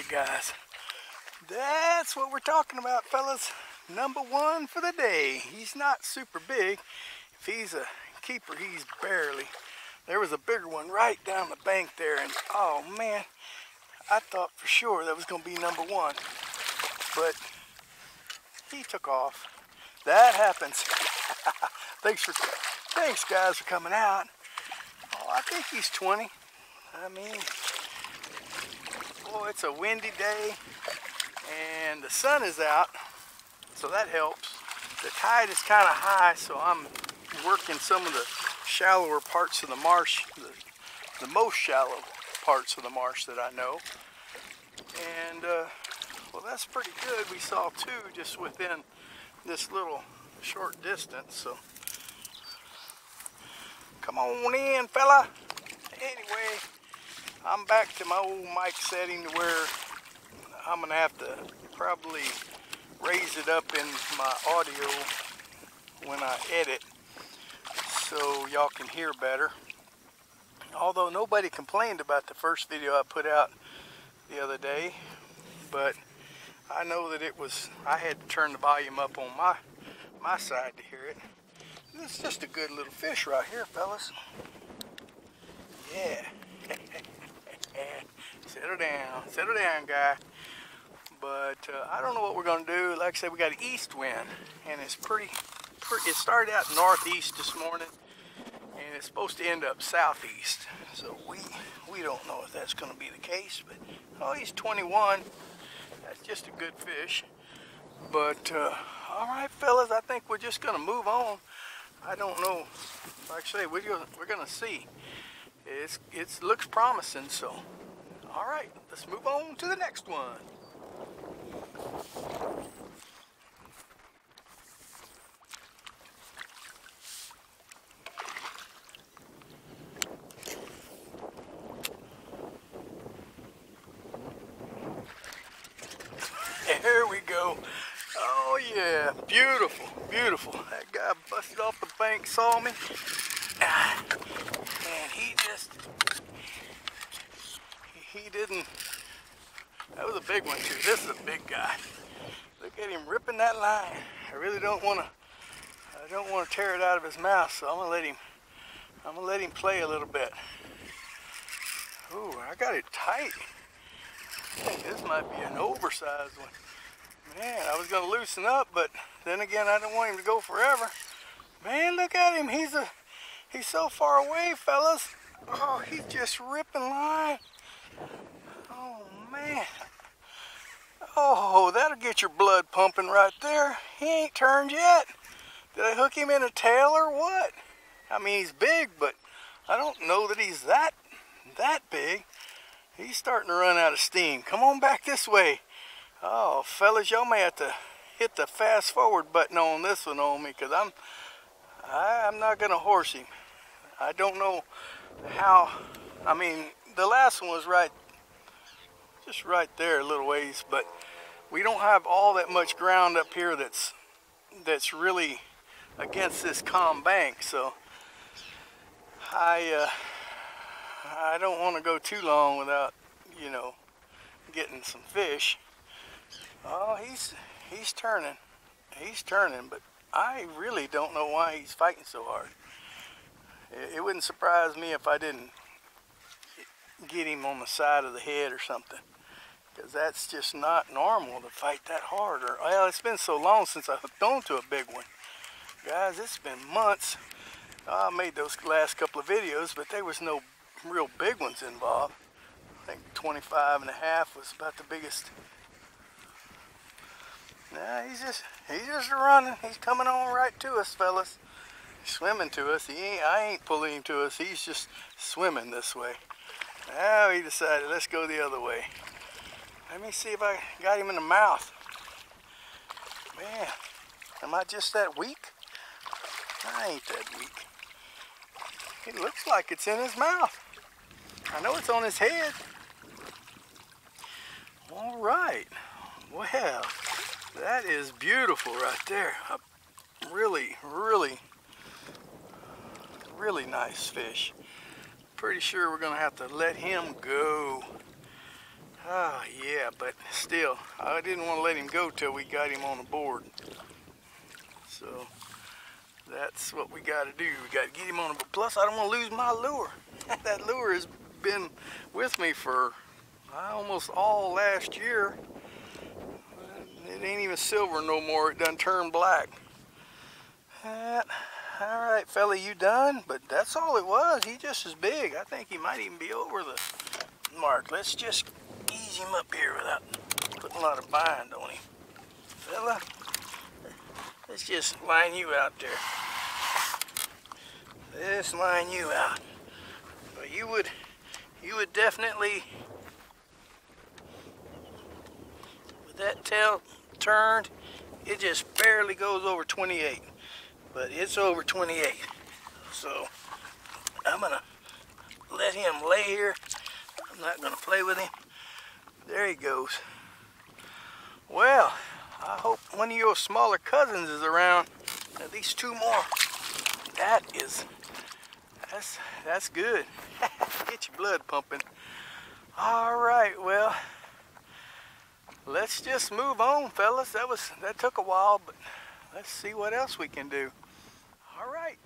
guys, that's what we're talking about, fellas. Number one for the day. He's not super big. If he's a keeper, he's barely. There was a bigger one right down the bank there, and oh man, I thought for sure that was going to be number one, but he took off. That happens. Thanks guys for coming out. Oh, I think he's 20. I mean, boy, it's a windy day and the sun is out, so that helps. The tide is kind of high, so I'm working some of the shallower parts of the marsh, the most shallow parts of the marsh that I know. And well, that's pretty good. We saw two just within this little short distance, so come on in, fella. Anyway, I'm back to my old mic setting to where I'm gonna have to probably raise it up in my audio when I edit so y'all can hear better. Although nobody complained about the first video I put out the other day, but I know that I had to turn the volume up on my side to hear it. This is just a good little fish right here, fellas. Yeah. Settle down, guy. But I don't know what we're gonna do. Like I said, we got an east wind, and it's pretty. It started out northeast this morning, and it's supposed to end up southeast. So we don't know if that's gonna be the case. But oh, he's 21. That's just a good fish. But all right, fellas, I think we're just gonna move on. I don't know. Like I say, we're gonna see. It looks promising. So, all right, let's move on to the next one. There we go. Oh yeah, beautiful, beautiful. That guy busted off the bank, saw me, and he didn't. That was a big one too. This is a big guy. Look at him ripping that line. I really don't want to tear it out of his mouth, so I'm gonna let him play a little bit. Ooh, I got it tight. I think this might be an oversized one. Man, I was gonna loosen up, but then again, I don't want him to go forever. Man, look at him. He's so far away, fellas. Oh, he's just ripping line. Oh man. Oh, that'll get your blood pumping right there. He ain't turned yet. Did I hook him in a tail or what? I mean, he's big, but I don't know that he's that big. He's starting to run out of steam. Come on back this way. Oh, fellas, y'all may have to hit the fast forward button on this one on me, because I'm not gonna horse him. I don't know how. I mean, the last one was just right there a little ways, but we don't have all that much ground up here that's really against this calm bank, so I don't want to go too long without, you know, getting some fish. Oh, he's turning, but I really don't know why he's fighting so hard. It wouldn't surprise me if I didn't get him on the side of the head or something, because that's just not normal to fight that hard. Or, well, it's been so long since I hooked onto a big one. Guys, it's been months. I made those last couple of videos, but there was no real big ones involved. I think 25 and a half was about the biggest. Nah, he's just running. He's coming on right to us, fellas. He's swimming to us. I ain't pulling him to us. He's just swimming this way. Now he decided, let's go the other way. Let me see if I got him in the mouth. Man, am I just that weak? I ain't that weak. It looks like it's in his mouth. I know it's on his head. All right. Well, that is beautiful right there. A really, really, really nice fish. Pretty sure we're gonna have to let him go. Ah, yeah, but still, I didn't want to let him go till we got him on the board. So that's what we got to do. We got to get him on the board. Plus, I don't want to lose my lure. That lure has been with me for almost all last year. It ain't even silver no more. It done turned black. All right, fella, you done? But that's all it was. He just as big. I think he might even be over the mark. Let's just ease him up here without putting a lot of bind on him. Fella, let's just line you out there. Let's line you out. But you would definitely, with that tail turned, it just barely goes over 28. But it's over 28. So I'm gonna let him lay here. I'm not gonna play with him. There he goes. Well, I hope one of your smaller cousins is around. At least two more. That's good. Get your blood pumping. All right, well, let's just move on, fellas. That took a while, but let's see what else we can do. All right.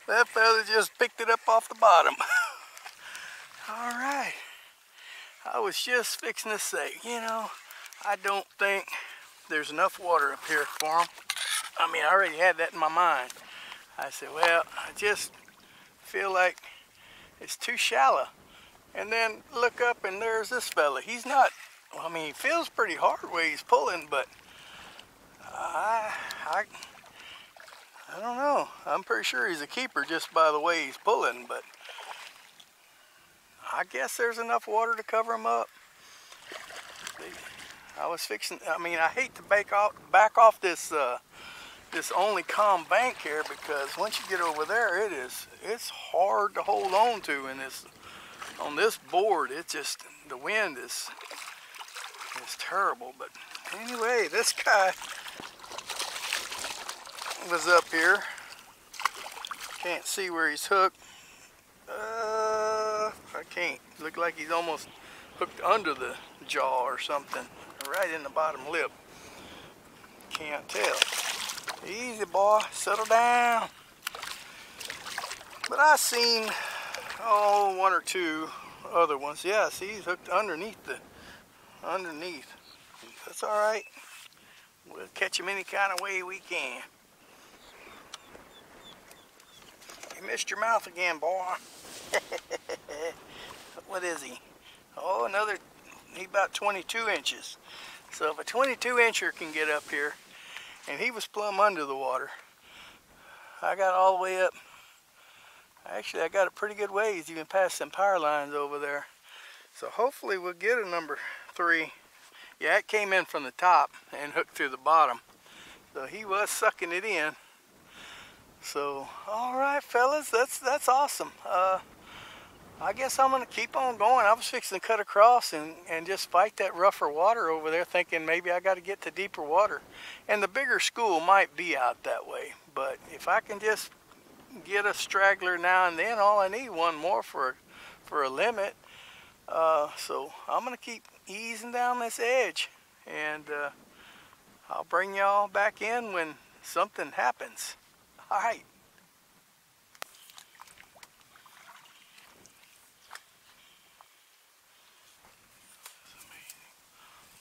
That fella just picked it up off the bottom. All right. I was just fixing to say, I don't think there's enough water up here for him. I mean, I already had that in my mind. I said, well, I just feel like it's too shallow. And then look up and there's this fella. He's not, I mean, he feels pretty hard where he's pulling, but I don't know. I'm pretty sure he's a keeper just by the way he's pulling, but I guess there's enough water to cover him up. I hate to back off this this only calm bank here, because once you get over there, it's hard to hold on to on this board. It's just, the wind is terrible. But anyway, this guy was up here. Can't see where he's hooked. I can't. Look like he's almost hooked under the jaw or something, right in the bottom lip. Can't tell. Easy, boy, settle down. But I seen one or two other ones. Yeah, see, he's hooked underneath. That's all right. We'll catch him any kind of way we can. You missed your mouth again, boy. What is he? Oh, he's about 22 inches. So if a 22 incher can get up here, and he was plumb under the water, I got all the way up. Actually, I got a pretty good ways, even past some power lines over there. So hopefully we'll get a number 3. Yeah, it came in from the top and hooked through the bottom. So he was sucking it in. So, all right, fellas, that's awesome. I guess I'm gonna keep on going. I was fixing to cut across and just fight that rougher water over there, thinking maybe I got to get to deeper water. And the bigger school might be out that way. But if I can just get a straggler now and then, all I need one more for a limit. So I'm gonna keep easing down this edge, and I'll bring y'all back in when something happens. All right. It's amazing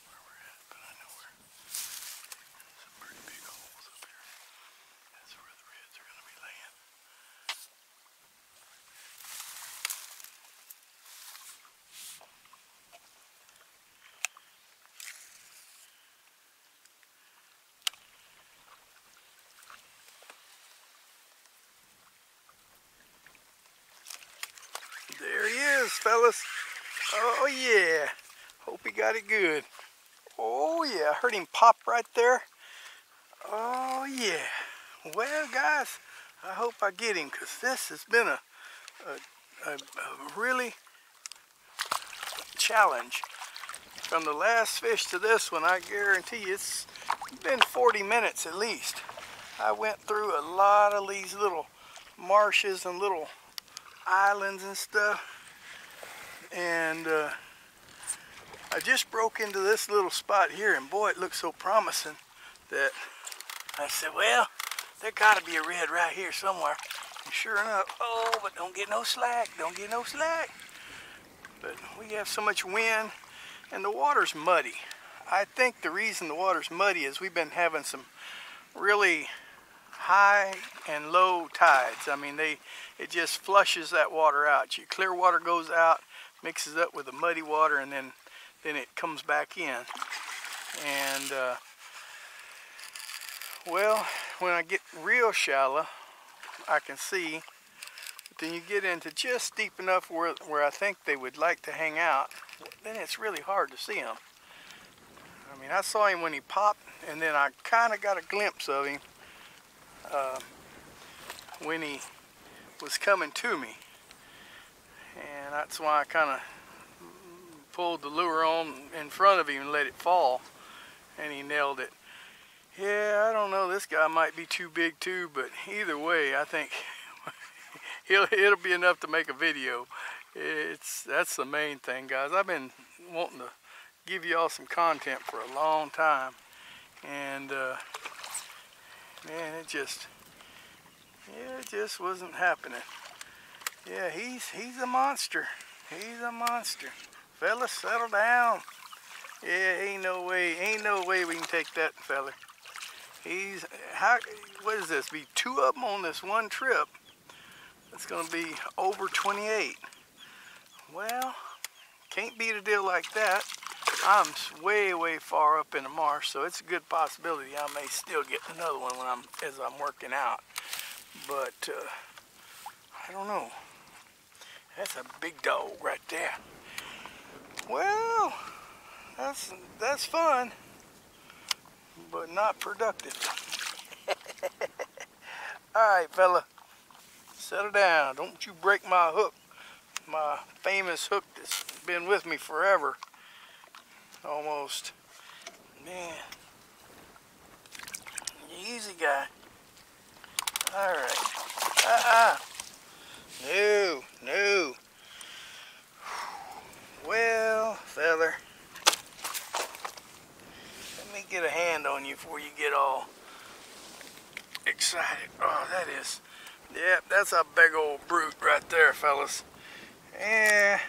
where we're at, but I know there's some pretty big holes up here. That's where the reds are gonna be laying. There he is, fellas. Oh yeah, hope he got it good. Oh yeah, I heard him pop right there. Oh yeah. Well guys, I hope I get him, because this has been a really challenge. From the last fish to this one, I guarantee you it's been 40 minutes at least. I went through a lot of these little marshes and little islands and stuff, and I just broke into this little spot here, and boy, it looks so promising that I said, well, there gotta be a red right here somewhere. And sure enough, oh, but don't get no slack, don't get no slack. But we have so much wind, and the water's muddy. I think the reason the water's muddy is we've been having some really high and low tides. I mean, it just flushes that water out. Your clear water goes out, mixes up with the muddy water, and then it comes back in. And well, when I get real shallow, I can see. But then you get into just deep enough where I think they would like to hang out, then it's really hard to see them. I mean, I saw him when he popped, and then I kind of got a glimpse of him when he was coming to me. And that's why I kind of pulled the lure on in front of him and let it fall, and he nailed it. Yeah, I don't know, this guy might be too big too, but either way, I think it'll be enough to make a video. That's the main thing, guys. I've been wanting to give you all some content for a long time, and man, it just wasn't happening. Yeah, he's a monster. He's a monster. Fellas, settle down. Yeah, ain't no way we can take that fella. What is this? Be 2 of them on this one trip. It's gonna be over 28. Well, can't beat a deal like that. I'm way far up in the marsh, so it's a good possibility I may still get another one as I'm working out. But I don't know. That's a big dog right there. Well, that's fun, but not productive. All right, fella, settle down. Don't you break my hook, my famous hook that's been with me forever, almost. Man, easy guy. All right. No. Well, feather, let me get a hand on you before you get all excited. Oh, yep, that's a big old brute right there, fellas. Yeah,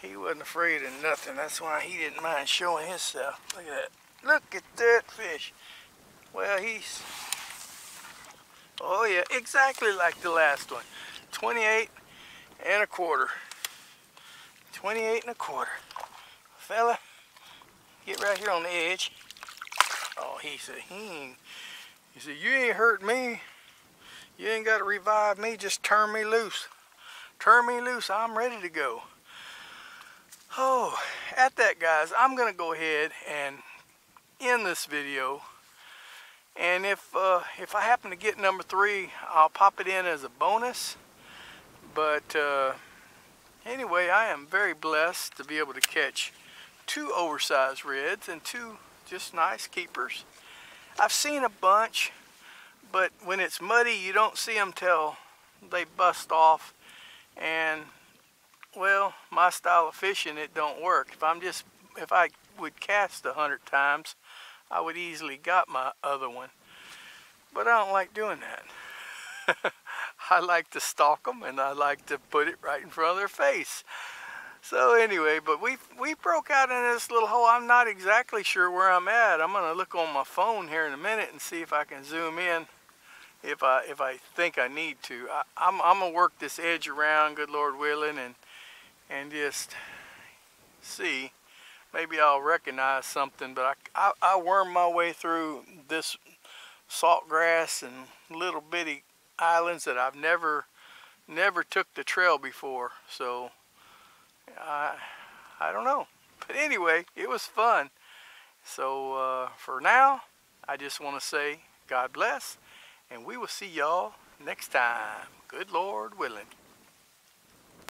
he wasn't afraid of nothing. That's why he didn't mind showing himself. Look at that. Look at that fish. Well, oh yeah, exactly like the last one. 28 1/4. 28 1/4. Fella, get right here on the edge. Oh, he said, you ain't hurt me. You ain't got to revive me. Just turn me loose. Turn me loose. I'm ready to go. Oh, at that, guys, I'm going to go ahead and end this video. And if I happen to get number 3, I'll pop it in as a bonus. But anyway, I am very blessed to be able to catch 2 oversized reds and 2 just nice keepers. I've seen a bunch, but when it's muddy, you don't see them till they bust off. And well, my style of fishing, it don't work. If I would cast 100 times, I would easily got my other one. But I don't like doing that. I like to stalk them, and I like to put it right in front of their face. So anyway, but we broke out in this little hole. I'm not exactly sure where I'm at. I'm gonna look on my phone here in a minute and see if I can zoom in if I think I need to. I'm gonna work this edge around, good Lord willing, and just see. Maybe I'll recognize something, but I worm my way through this salt grass and little bitty islands that I've never took the trail before. So I don't know. But anyway, it was fun. So for now, I just want to say God bless, And we will see y'all next time. Good Lord willing.